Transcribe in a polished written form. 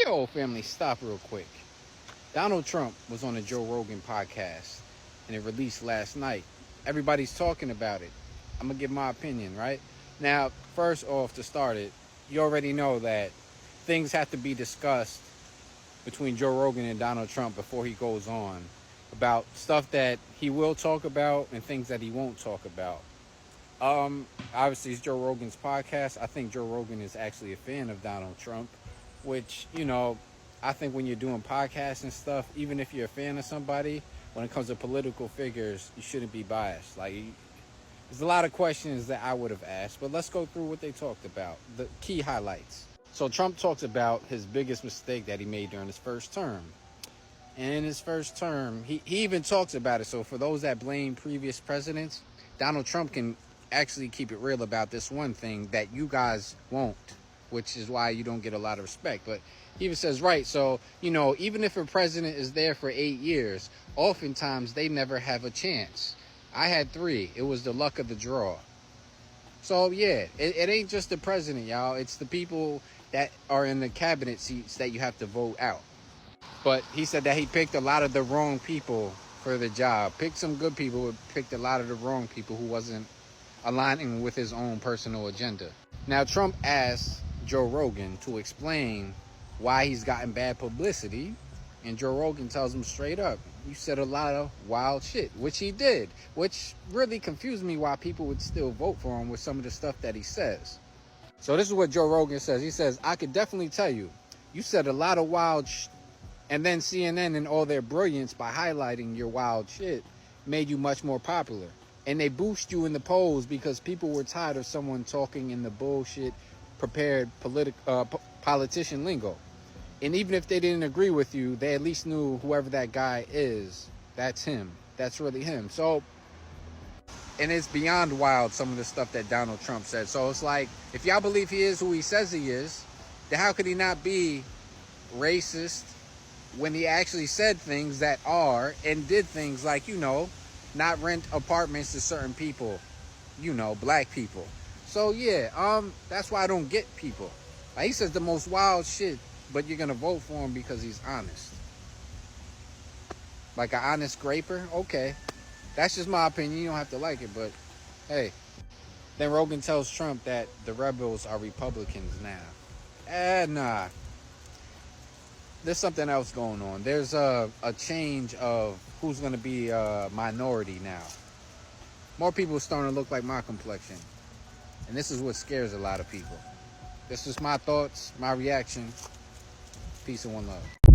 Yo, family, stop real quick. Donald Trump was on a Joe Rogan podcast, and it released last night. Everybody's talking about it. I'm going to give my opinion, right? Now, first off, to start it, you already know that things have to be discussed between Joe Rogan and Donald Trump before he goes on about stuff that he will talk about and things that he won't talk about. Obviously, it's Joe Rogan's podcast. I think Joe Rogan is actually a fan of Donald Trump, which, I think when you're doing podcasts and stuff, even if you're a fan of somebody, when it comes to political figures, you shouldn't be biased. There's a lot of questions that I would have asked, but let's go through what they talked about, the key highlights. So Trump talks about his biggest mistake that he made during his first term. And in his first term, he even talks about it. So for those that blame previous presidents, Donald Trump can actually keep it real about this one thing that you guys won't, which is why you don't get a lot of respect. But he even says, right, so, even if a president is there for 8 years, oftentimes they never have a chance. I had 3. It was the luck of the draw. So, yeah, it ain't just the president, y'all. It's the people that are in the cabinet seats that you have to vote out. But he said that he picked a lot of the wrong people for the job. Picked some good people, but picked a lot of the wrong people who wasn't aligning with his own personal agenda. Now, Trump asked Joe Rogan to explain why he's gotten bad publicity, and Joe Rogan tells him straight up, you said a lot of wild shit, which he did, which really confused me why people would still vote for him with some of the stuff that he says. So this is what Joe Rogan says. He says, I could definitely tell you, you said a lot of wild shit, and then CNN and all their brilliance by highlighting your wild shit made you much more popular. And they boost you in the polls because people were tired of someone talking in the bullshit prepared politician lingo. And even if they didn't agree with you, they at least knew whoever that guy is, that's him. That's really him. So, and it's beyond wild, some of the stuff that Donald Trump said. So it's like, if y'all believe he is who he says he is, then how could he not be racist when he actually said things that are and did things like, not rent apartments to certain people, black people. So yeah, that's why I don't get people. Like, he says the most wild shit, but you're gonna vote for him because he's honest. Like an honest scraper? Okay. That's just my opinion. You don't have to like it, but hey. Then Rogan tells Trump that the rebels are Republicans now. Nah. There's something else going on. There's a change of who's going to be a minority now. More people are starting to look like my complexion. And this is what scares a lot of people. This is my thoughts, my reaction. Peace and one love.